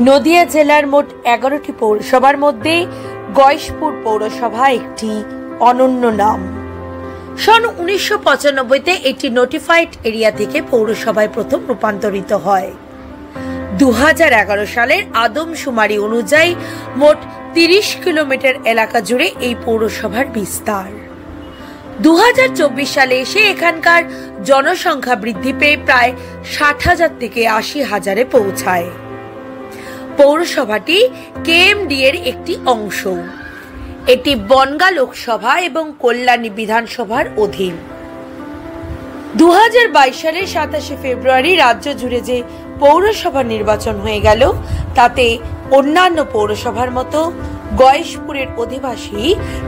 নদিয়া জেলার মোট 11টি পৌরসভার মধ্যে গয়েশপুর পৌরসভা একটি অনন্য নাম। সন 1995-তে এটি নোটিফাইড এরিয়া থেকে পৌরসভায় প্রথম রূপান্তরিত হয়। 2011 সালের আদমশুমারি অনুযায়ী মোট 30 কিলোমিটার এলাকা জুড়ে এই পৌরসভার বিস্তার। 2024 সালে এসে এখানকার জনসংখ্যা বৃদ্ধি পেয়ে প্রায় 60,000 থেকে 80,000-এ পৌঁছায়। পৌরসভাটি কেএমডি এর একটি অংশ। এটি বনগাঁ লোকসভা এবং কল্যাণী বিধানসভার অধীন। 2022 সালের 27 ফেব্রুয়ারি রাজ্য জুড়ে যে পৌরসভা নির্বাচন হয়ে গেল, তাতে অন্যান্য পৌরসভার মতো গয়েশপুরের অধিবাসী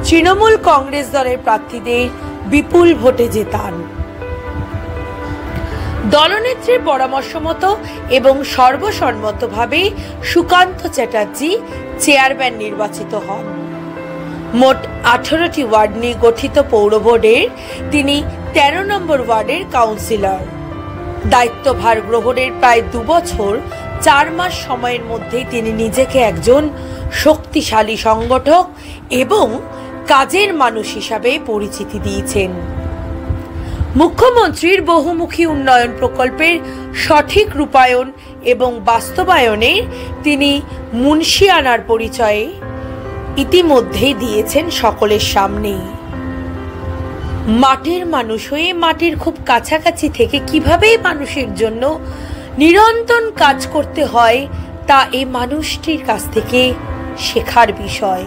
তৃণমূল কংগ্রেস দলের প্রার্থীদের বিপুল ভোটে জেতান। দলনেত্রীর পরামর্শ মতো এবং সর্বসম্মতভাবে সুকান্ত চ্যাটার্জি চেয়ারম্যান নির্বাচিত হন। মোট 18টি ওয়ার্ড নিয়ে গঠিত পৌর বোর্ডের তিনি 13 নম্বর ওয়ার্ডের কাউন্সিলর। দায়িত্বভার গ্রহণের প্রায় 2 বছর 4 মাস সময়ের মধ্যেই তিনি নিজেকে একজন শক্তিশালী সংগঠক এবং কাজের মানুষ হিসাবে পরিচিতি দিয়েছেন। মুখ্যমন্ত্রীর বহুমুখী উন্নয়ন প্রকল্পের সঠিক রূপায়ণ এবং বাস্তবায়নে তিনি মুন্সিয়ানার পরিচয়ে ইতিমধ্যেই দিয়েছেন সকলের সামনে। মাটির মানুষ হয়ে মাটির খুব কাছাকাছি থেকে কিভাবে মানুষের জন্য নিরন্তর কাজ করতে হয় তা এই মানুষটির কাছ থেকে শেখার বিষয়।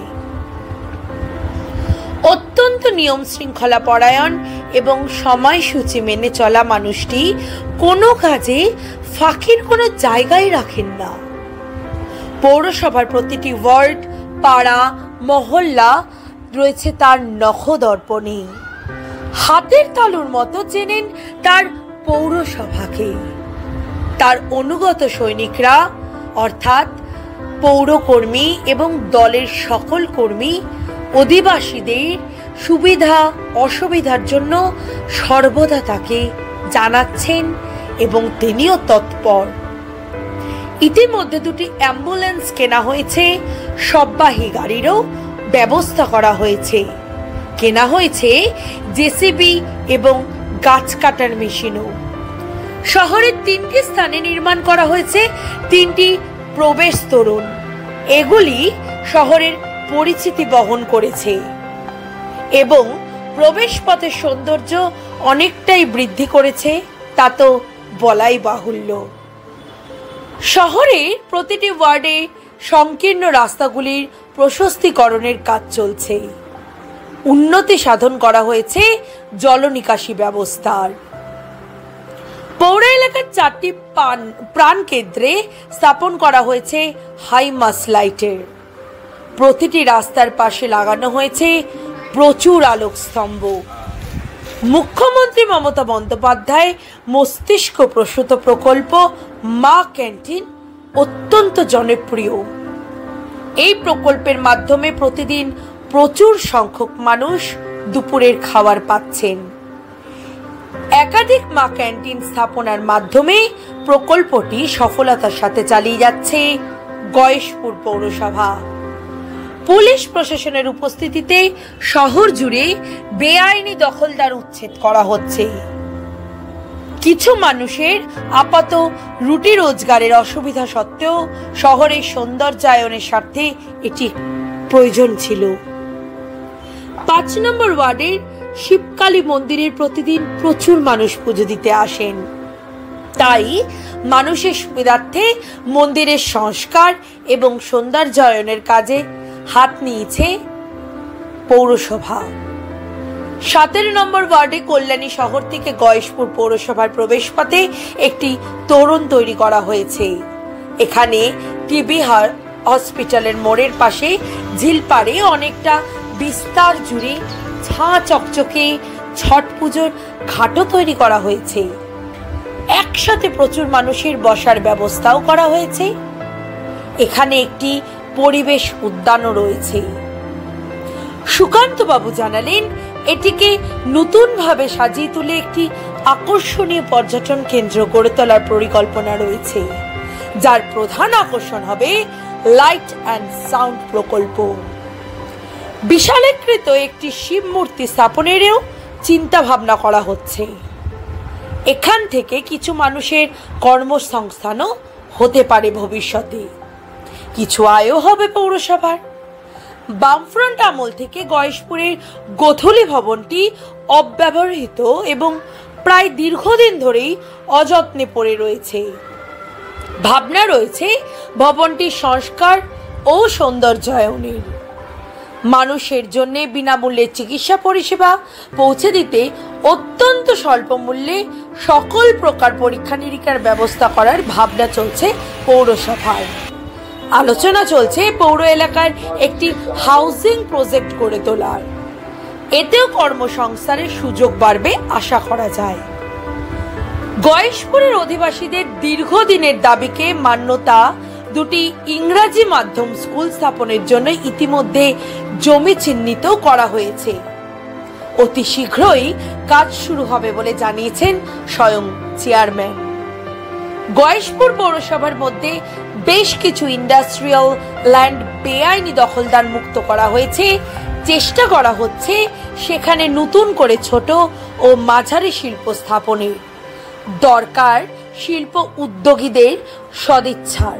অত্যন্ত নিয়ম শৃঙ্খলা পরায়ণ এবং সময়সূচি মেনে চলা মানুষটি কোনো কাজে ফাঁকির কোনো জায়গায় রাখেন না। পৌরসভার প্রতিটি ওয়ার্ড, পাড়া, মহল্লা রয়েছে তার নখদর্পণে। হাতের তালুর মতো চেনেন তার পৌরসভাকে। তার অনুগত সৈনিকরা অর্থাৎ পৌরকর্মী এবং দলের সকল কর্মী অধিবাসীদের সুবিধা অসুবিধার জন্য সর্বদা তাকে জানাচ্ছেন এবং তিনিও তৎপর। ইতিমধ্যে 2টি অ্যাম্বুলেন্স কেনা হয়েছে, সববাহী গাড়িরও ব্যবস্থা করা হয়েছে। কেনা হয়েছে জেসিবি এবং গাছ কাটার মেশিনও। শহরের 3টি স্থানে নির্মাণ করা হয়েছে 3টি প্রবেশ তোরণ। এগুলি শহরের পরিচিতি বহন করেছে এবং প্রবেশ পথের সৌন্দর্য অনেকটাই বৃদ্ধি করেছে, তা তো বলাই বাহুল্য। শহরে প্রতিটি ওয়ার্ডে সংকীর্ণ রাস্তাগুলির প্রশস্তীকরণের কাজ চলছে। উন্নতি সাধন করা হয়েছে জলনিকাশি ব্যবস্থার। পৌর এলাকার 4টি প্রাণ কেন্দ্রে স্থাপন করা হয়েছে হাই মাস লাইটের। প্রতিটি রাস্তার পাশে লাগানো হয়েছে প্রচুর আলোক স্তম্ভ। মুখ্যমন্ত্রী মমতা বন্দ্যোপাধ্যায় মস্তিষ্ক প্রসূত প্রকল্প মা ক্যান্টিন অত্যন্ত জনপ্রিয়। এই প্রকল্পের মাধ্যমে প্রতিদিন প্রচুর সংখ্যক মানুষ দুপুরের খাবার পাচ্ছেন। একাধিক মা ক্যান্টিন স্থাপনার মাধ্যমে প্রকল্পটি সফলতার সাথে চালিয়ে যাচ্ছে গয়েশপুর পৌরসভা। পুলিশ প্রশাসনের উপস্থিতিতে শহর জুড়ে বেআইনি দখলদার উচ্ছেদ করা হচ্ছে। কিছু মানুষের আপাত রুটি রোজগারের অসুবিধা সত্ত্বেও শহরের সৌন্দর্যায়নের স্বার্থে এটি প্রয়োজন ছিল। 5 নম্বর ওয়ার্ডের শিবকালী মন্দিরের প্রতিদিন প্রচুর মানুষ পুজো দিতে আসেন। তাই মানুষের সুবিধার্থে মন্দিরের সংস্কার এবং সৌন্দর্যায়নের কাজে হাত নিয়েছে পৌরসভা। 17 নম্বর ওয়ার্ডে কল্যাণী শহর থেকে গয়েশপুর পৌরসভার প্রবেশপথে একটি তোরণ তৈরি করা হয়েছে। এখানে টিবি হসপিটালের মোড়ের পাশে ঝিলপাড়ে অনেকটা বিস্তার জুড়ে ঝাঁ চকচকে ছট পুজোর ঘাটও তৈরি করা হয়েছে। একসাথে প্রচুর মানুষের বসার ব্যবস্থাও করা হয়েছে। এখানে একটি পরিবেশ উদ্যানও রয়েছে। সুকান্ত বাবু জানালেন, এটিকে নতুনভাবে সাজিয়ে তুলে একটি আকর্ষণীয় পর্যটন কেন্দ্র গড়ে তোলার পরিকল্পনা রয়েছে। যার প্রধান আকর্ষণ হবে লাইট অ্যান্ড সাউন্ড প্রকল্প। বিশালাকৃত একটি শিব মূর্তি স্থাপনেরও চিন্তা ভাবনা করা হচ্ছে। এখান থেকে কিছু মানুষের কর্মসংস্থানও হতে পারে ভবিষ্যতে, কিছু আয়ও হবে পৌরসভার। বামফ্রন্ট আমল থেকে গয়েশপুরের গোধূলি ভবনটি অব্যবহৃত এবং প্রায় দীর্ঘদিন ধরেই অযত্নে পড়ে রয়েছে। ভাবনা রয়েছে ভবনটির সংস্কার ও সৌন্দর্যায়নের। মানুষের জন্য বিনামূল্যে চিকিৎসা পরিষেবা পৌঁছে দিতে অত্যন্ত স্বল্প মূল্যে সকল প্রকার পরীক্ষা নিরীক্ষার ব্যবস্থা করার ভাবনা চলছে পৌরসভায়। আলোচনা চলছে পৌর এলাকার একটি হাউজিং প্রজেক্ট গড়ে তোলার। এতেও কর্মসংস্থানের সুযোগ বাড়বে আশা করা যায়। গয়েশপুরের অধিবাসীদের দীর্ঘদিনের দাবিকে মান্যতা দুটি ইংরাজি মাধ্যম স্কুল স্থাপনের জন্য ইতিমধ্যে জমি চিহ্নিত করা হয়েছে। অতি শীঘ্রই কাজ শুরু হবে বলে জানিয়েছেন স্বয়ং চেয়ারম্যান। গয়েশপুর পৌরসভার মধ্যে বেশ কিছু ইন্ডাস্ট্রিয়াল ল্যান্ড বেআইনি দখলদার মুক্ত করা হয়েছে। চেষ্টা করা হচ্ছে সেখানে নতুন করে ছোট ও মাঝারি শিল্প স্থাপনের। দরকার শিল্প উদ্যোগীদের সদিচ্ছার।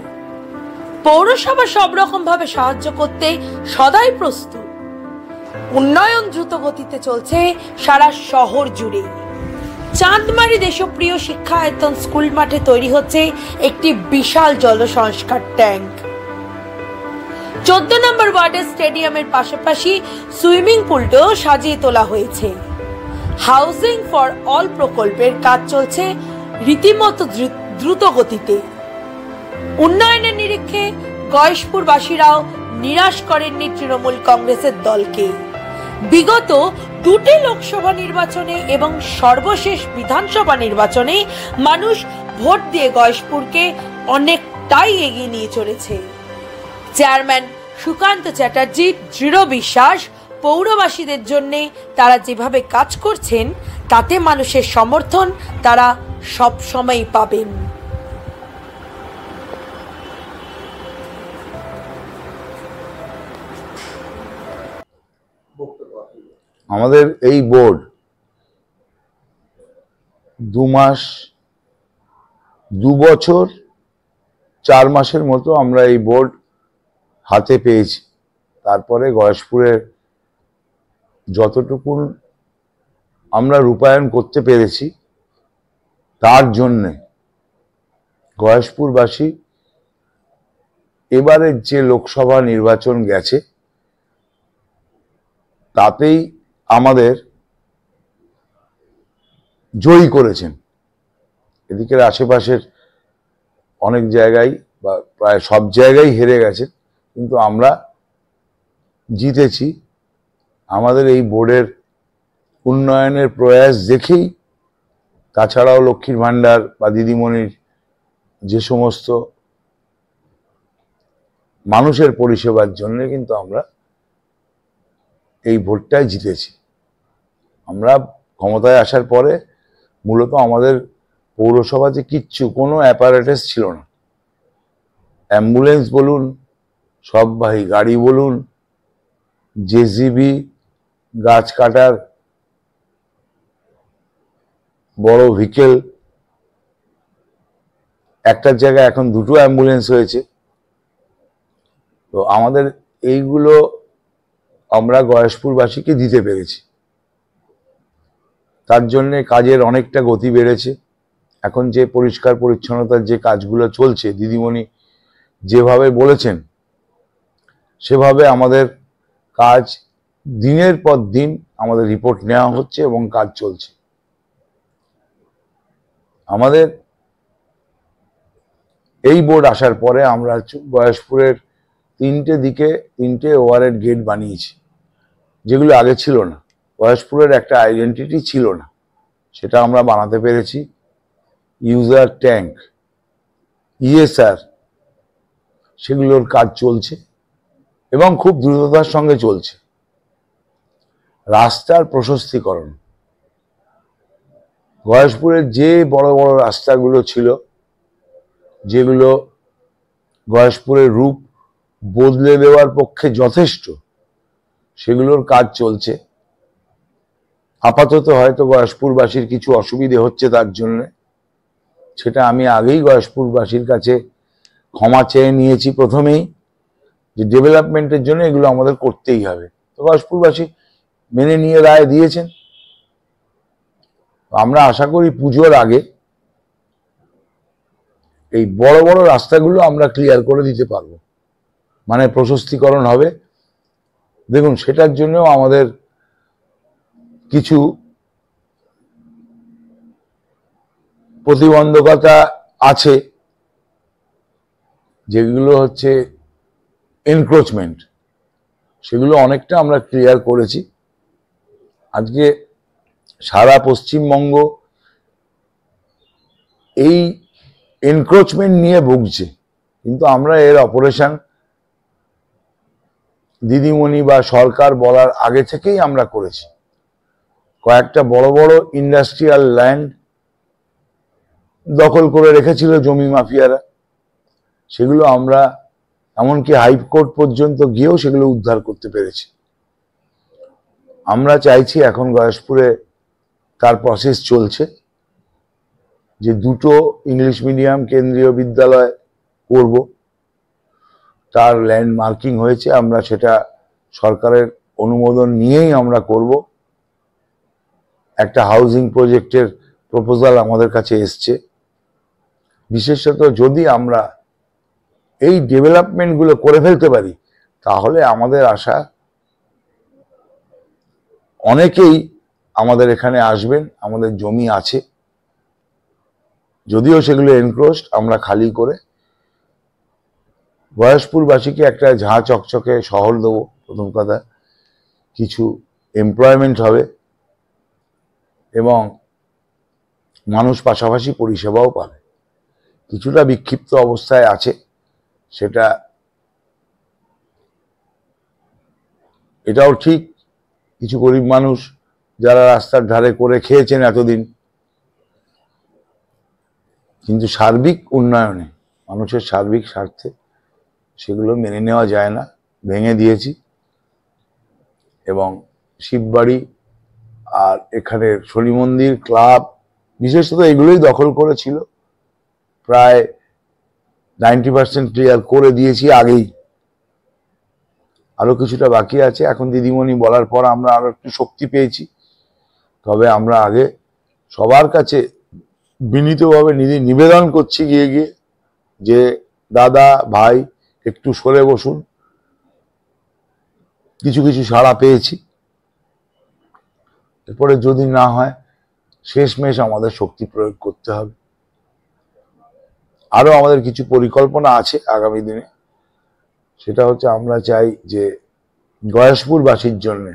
পৌরসভা সব রকম ভাবে সাহায্য করতে সদাই প্রস্তুত। উন্নয়ন দ্রুত গতিতে চলছে সারা শহর জুড়ে। চাঁদমারি দেশপ্রিয় শিক্ষায়তন স্কুল মাঠে তৈরি হচ্ছে একটি বিশাল জল সংস্কার ট্যাঙ্ক। 14 নম্বর ওয়ার্ডের স্টেডিয়ামের পাশাপাশি সুইমিং পুলটাও সাজিয়ে তোলা হয়েছে। হাউজিং ফর অল প্রকল্পের কাজ চলছে রীতিমতো দ্রুত গতিতে। উন্নয়নের নিরিখে গয়েশপুরবাসীরাও নিরাশ করেননি তৃণমূল কংগ্রেসের দলকে। বিগত দুটি লোকসভা নির্বাচনে এবং সর্বশেষ বিধানসভা নির্বাচনে মানুষ ভোট দিয়ে গয়েশপুরকে অনেকটাই এগিয়ে নিয়ে চলেছে। চেয়ারম্যান সুকান্ত চ্যাটার্জির দৃঢ় বিশ্বাস পৌরবাসীদের জন্য তারা যেভাবে কাজ করছেন তাতে মানুষের সমর্থন তারা সব সময় পাবেন। আমাদের এই বোর্ড 2 মাস 2 বছর 4 মাসের মতো আমরা এই বোর্ড হাতে পেয়েছি। তারপরে গয়েশপুরের যতটুকু আমরা রূপায়ণ করতে পেরেছি তার জন্যে গয়েশপুরবাসী এবারের যে লোকসভা নির্বাচন গেছে তাতেই আমাদের জয়ী করেছেন। এদিকের আশেপাশের অনেক জায়গায় বা প্রায় সব জায়গায় হেরে গেছে, কিন্তু আমরা জিতেছি। আমাদের এই বোর্ডের উন্নয়নের প্রয়াস দেখেই, তাছাড়াও লক্ষ্মীর ভাণ্ডার বা দিদিমণির যে সমস্ত মানুষের পরিষেবার জন্য কিন্তু আমরা এই ভোটটাই জিতেছি। আমরা ক্ষমতায় আসার পরে মূলত আমাদের পৌরসভাতে কোনো অ্যাপারেটাস ছিল না। অ্যাম্বুলেন্স বলুন, সববাহী গাড়ি বলুন, জেসিবি, গাছ কাটার বড় ভেহিকেল, একটার জায়গায় এখন 2টো অ্যাম্বুলেন্স হয়েছে। তো আমাদের এইগুলো আমরা গয়েশপুরবাসীকে দিতে পেরেছি। তার জন্যে কাজের অনেকটা গতি বেড়েছে। এখন যে পরিষ্কার পরিচ্ছন্নতার যে কাজগুলো চলছে, দিদিমণি যেভাবে বলেছেন সেভাবে আমাদের কাজ দিনের পর দিন আমাদের রিপোর্ট নেওয়া হচ্ছে এবং কাজ চলছে। আমাদের এই বোর্ড আসার পরে আমরা গয়েশপুরের 3টে দিকে 3টে ওভারহেড গেট বানিয়েছি, যেগুলো আগে ছিল না। গয়েশপুরের একটা আইডেন্টিটি ছিল না, সেটা আমরা বানাতে পেরেছি। ইউজার ট্যাঙ্ক, ইএসআর, সেগুলোর কাজ চলছে এবং খুব দ্রুততার সঙ্গে চলছে। রাস্তার প্রশস্তীকরণ, গয়েশপুরের যে বড় বড় রাস্তাগুলো ছিল, যেগুলো গয়েশপুরের রূপ বদলে দেওয়ার পক্ষে যথেষ্ট, সেগুলোর কাজ চলছে। আপাতত হয়তো গয়েশপুরবাসীর কিছু অসুবিধে হচ্ছে, তার জন্য সেটা আমি আগেই গয়েশপুরবাসীর কাছে ক্ষমা চেয়ে নিয়েছি প্রথমেই, যে ডেভেলপমেন্টের জন্য এগুলো আমাদের করতেই হবে। তো গয়েশপুরবাসী মেনে নিয়ে রায় দিয়েছেন। আমরা আশা করি পুজোর আগে এই বড় বড় রাস্তাগুলো আমরা ক্লিয়ার করে দিতে পারবো, মানে প্রশস্তীকরণ হবে। দেখুন, সেটার জন্য আমাদের কিছু প্রতিবন্ধকতা আছে, যেগুলো হচ্ছে এনক্রোচমেন্ট, সেগুলো অনেকটা আমরা ক্লিয়ার করেছি। আজকে সারা পশ্চিমবঙ্গ এই এনক্রোচমেন্ট নিয়ে ভুগছে, কিন্তু আমরা এর অপারেশন দিদিমণি বা সরকার বলার আগে থেকেই আমরা করেছি। কয়েকটা বড় বড় ইন্ডাস্ট্রিয়াল ল্যান্ড দখল করে রেখেছিল জমি মাফিয়ারা, সেগুলো আমরা এমনকি হাইকোর্ট পর্যন্ত গিয়েও সেগুলো উদ্ধার করতে পেরেছি। আমরা চাইছি, এখন গয়েশপুরে তার প্রসেস চলছে, যে দুটো ইংলিশ মিডিয়াম কেন্দ্রীয় বিদ্যালয় করব। তার ল্যান্ড মার্কিং হয়েছে, আমরা সেটা সরকারের অনুমোদন নিয়েই আমরা করব। একটা হাউজিং প্রজেক্টের প্রপোজাল আমাদের কাছে এসছে। বিশেষত যদি আমরা এই ডেভেলপমেন্টগুলো করে ফেলতে পারি, তাহলে আমাদের আশা অনেকেই আমাদের এখানে আসবেন। আমাদের জমি আছে, যদিও সেগুলো এনক্রোচড, আমরা খালি করে গয়েশপুরবাসীকে একটা ঝাঁ চকচকে শহর দেবো। প্রথম কথা, কিছু এমপ্লয়মেন্ট হবে এবং মানুষ পাশাপাশি পরিষেবাও পাবে। কিছুটা বিক্ষিপ্ত অবস্থায় আছে, সেটা এটাও ঠিক। কিছু গরিব মানুষ যারা রাস্তার ধারে করে খেয়েছেন এতদিন, কিন্তু সার্বিক উন্নয়নে, মানুষের সার্বিক স্বার্থে সেগুলো মেনে নেওয়া যায় না, ভেঙে দিয়েছি। এবং শিববাড়ি আর এখানের শনি মন্দির ক্লাব বিশেষত এগুলোই দখল করেছিল, প্রায় 90% ক্লিয়ার করে দিয়েছি আগেই। আরো কিছুটা বাকি আছে। এখন দিদিমণি বলার পর আমরা আরো একটু শক্তি পেয়েছি। তবে আমরা আগে সবার কাছে বিনীতভাবে নিবেদন করছি গিয়ে গিয়ে, যে দাদা ভাই একটু সরে বসুন। কিছু কিছু সাড়া পেয়েছি, এরপরে যদি না হয় শেষমেশ আমাদের শক্তি প্রয়োগ করতে হবে। আরো আমাদের কিছু পরিকল্পনা আছে আগামী দিনে। সেটা হচ্ছে, আমরা চাই যে গয়েশপুরবাসীর জন্য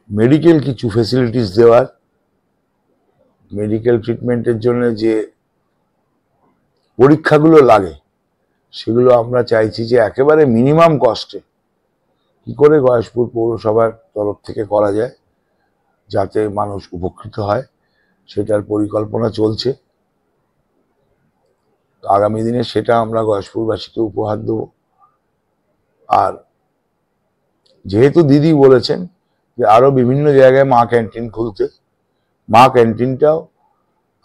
মেডিকেল কিছু ফেসিলিটিস দেওয়ার, মেডিকেল ট্রিটমেন্টের জন্য যে পরীক্ষাগুলো লাগে সেগুলো আমরা চাইছি যে একেবারে মিনিমাম কস্টে কি করে গয়েশপুর পৌরসভার তরফ থেকে করা যায়, যাতে মানুষ উপকৃত হয়, সেটার পরিকল্পনা চলছে। আগামী দিনে সেটা আমরা গয়েশপুরবাসীকে উপহার দেব। আর যেহেতু দিদি বলেছেন যে আরো বিভিন্ন জায়গায় মা ক্যান্টিন খুলতে, মা ক্যান্টিনটাও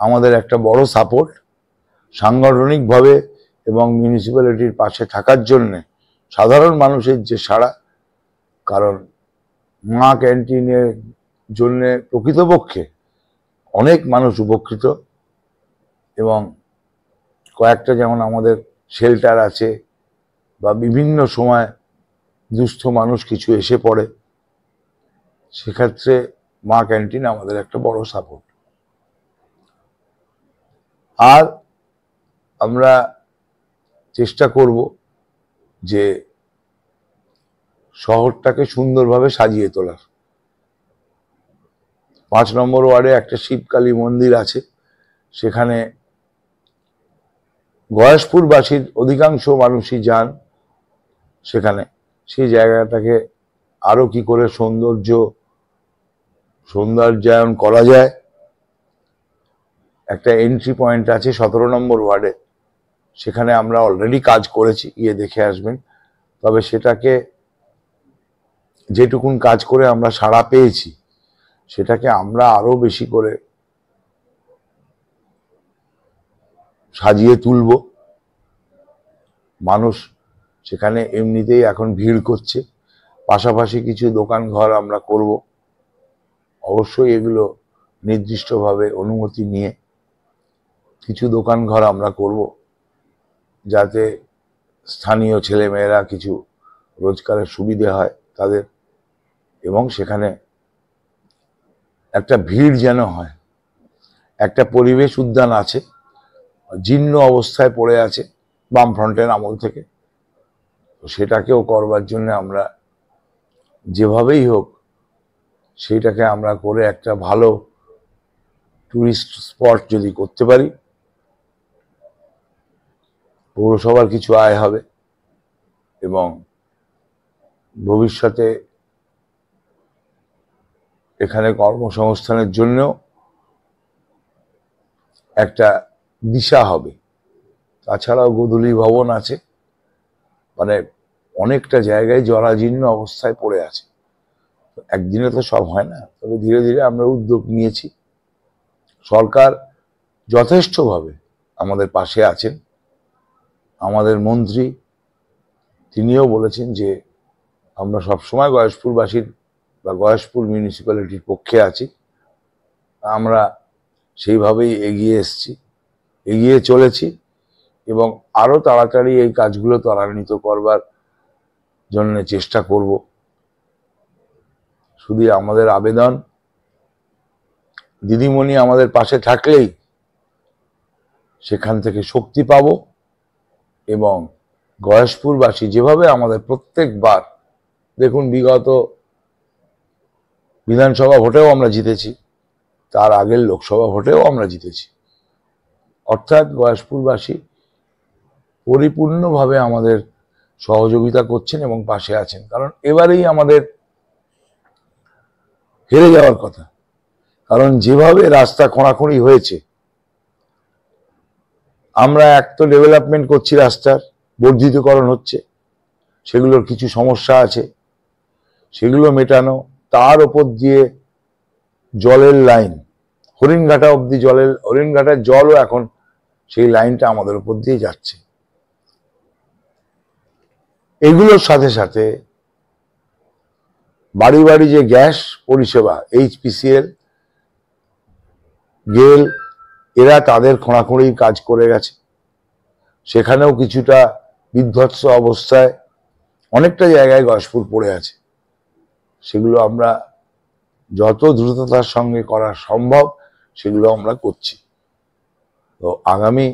আমাদের একটা বড় সাপোর্ট, সাংগঠনিকভাবে এবং মিউনিসিপ্যালিটির পাশে থাকার জন্য সাধারণ মানুষের যে সাড়া। কারণ মা ক্যান্টিনের জন্য প্রকৃতপক্ষে অনেক মানুষ উপকৃত, এবং কয়েকটা যেমন আমাদের শেল্টার আছে, বা বিভিন্ন সময় দুস্থ মানুষ কিছু এসে পড়ে, সেক্ষেত্রে মা ক্যান্টিন আমাদের একটা বড় সাপোর্ট। আর আমরা চেষ্টা করব যে শহরটাকে সুন্দরভাবে সাজিয়ে তোলার। 5 নম্বর ওয়ার্ডে একটা শিবকালী মন্দির আছে, সেখানে গয়েশপুরবাসীর অধিকাংশ মানুষই যান সেখানে। সেই জায়গাটাকে আরো কি করে সৌন্দর্যায়ন করা যায়। একটা এন্ট্রি পয়েন্ট আছে 17 নম্বর ওয়ার্ডে, সেখানে আমরা অলরেডি কাজ করেছি, গিয়ে দেখে আসবেন। তবে সেটাকে যেটুকুন কাজ করে আমরা সাড়া পেয়েছি সেটাকে আমরা আরো বেশি করে সাজিয়ে তুলব। মানুষ সেখানে এমনিতেই এখন ভিড় করছে, পাশাপাশি কিছু দোকান ঘর আমরা করব। অবশ্যই এগুলো নির্দিষ্টভাবে অনুমতি নিয়ে কিছু দোকান ঘর আমরা করব, যাতে স্থানীয় ছেলেমেয়েরা কিছু রোজগারের সুবিধে হয় তাদের, এবং সেখানে একটা ভিড় যেন হয়। একটা পরিবেশ উদ্যান আছে, জীর্ণ অবস্থায় পড়ে আছে বামফ্রন্টের আমল থেকে, সেটাকেও করবার জন্য আমরা যেভাবেই হোক সেইটাকে আমরা করে একটা ভালো টুরিস্ট স্পট যদি করতে পারি, পৌরসভার কিছু আয় হবে এবং ভবিষ্যতে এখানে কর্মসংস্থানের জন্য একটা দিশা হবে। তাছাড়াও গোধূলি ভবন আছে, মানে অনেকটা জায়গায় জরাজীর্ণ অবস্থায় পড়ে আছে। একদিনে তো সব হয় না, তবে ধীরে ধীরে আমরা উদ্যোগ নিয়েছি। সরকার যথেষ্টভাবে আমাদের পাশে আছেন। আমাদের মন্ত্রী তিনিও বলেছেন যে আমরা সবসময় গয়েশপুরবাসীর বা গয়েশপুর মিউনিসিপ্যালিটির পক্ষে আছি। আমরা সেইভাবেই এগিয়ে চলেছি এবং আরো তাড়াতাড়ি এই কাজগুলো ত্বরান্বিত করবার জন্য চেষ্টা করব। শুধু আমাদের আবেদন, দিদিমণি আমাদের পাশে থাকলেই সেখান থেকে শক্তি পাব এবং গয়েশপুরবাসী যেভাবে আমাদের প্রত্যেকবার, দেখুন বিগত বিধানসভা ভোটেও আমরা জিতেছি, তার আগের লোকসভা ভোটেও আমরা জিতেছি। অর্থাৎ গয়েশপুরবাসী পরিপূর্ণভাবে আমাদের সহযোগিতা করছেন এবং পাশে আছেন। কারণ এবারেই আমাদের হেরে যাওয়ার কথা, কারণ যেভাবে রাস্তা খোঁড়াখুঁড়ি হয়েছে, আমরা এক তো ডেভেলপমেন্ট করছি, রাস্তার বর্ধিতকরণ হচ্ছে, সেগুলোর কিছু সমস্যা আছে, সেগুলো মেটানো, তার উপর দিয়ে জলের লাইন হরিণঘাটা অব্দি, হরিণঘাটার জলও এখন সেই লাইনটা আমাদের উপর দিয়ে যাচ্ছে। এগুলোর সাথে সাথে বাড়ি বাড়ি যে গ্যাস পরিষেবা, HPCL, গেল, এরা তাদের খোঁড়াখুঁড়ি কাজ করে গেছে। সেখানেও কিছুটা বিধ্বস্ত অবস্থায় অনেকটা জায়গায় গয়েশপুর পড়ে আছে। সেগুলো আমরা যত দ্রুততার সঙ্গে করা সম্ভব সেগুলো আমরা করছি। তো আগামী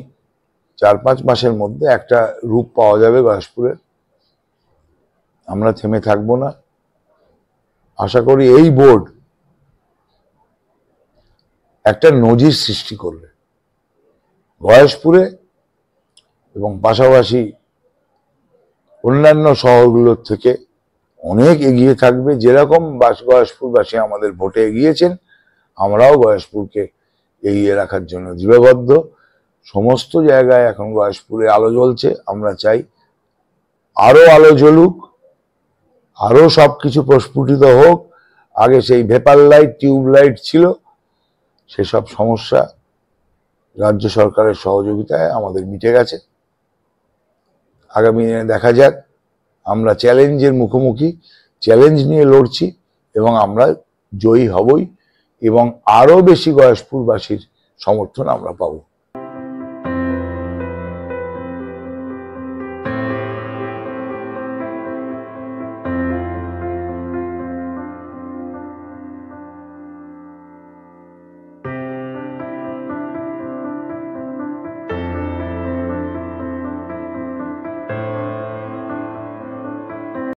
4-5 মাসের মধ্যে একটা রূপ পাওয়া যাবে গয়েশপুরের। আমরা থেমে থাকবো না। আশা করি এই বোর্ড একটা নজির সৃষ্টি করবে গয়েশপুরে এবং পাশাপাশি অন্যান্য শহরগুলোর থেকে অনেক এগিয়ে থাকবে। যেরকম গয়েশপুরবাসী আমাদের ভোটে এগিয়েছেন, আমরাও গয়েশপুরকে এগিয়ে রাখার জন্য দৃঢ়বদ্ধ। সমস্ত জায়গায় এখন গয়েশপুরে আলো জ্বলছে, আমরা চাই আরো আলো জ্বলুক, আরো সবকিছু প্রস্ফুটিত হোক। আগে সেই ভেপার লাইট, টিউব লাইট ছিল, সেসব সমস্যা রাজ্য সরকারের সহযোগিতায় আমাদের মিটে গেছে। আগামী দিনে দেখা যাক, আমরা চ্যালেঞ্জের মুখোমুখি, চ্যালেঞ্জ নিয়ে লড়ছি এবং আমরা জয়ী হবই এবং আরো বেশি গয়েশপুরবাসীর সমর্থন আমরা পাবো।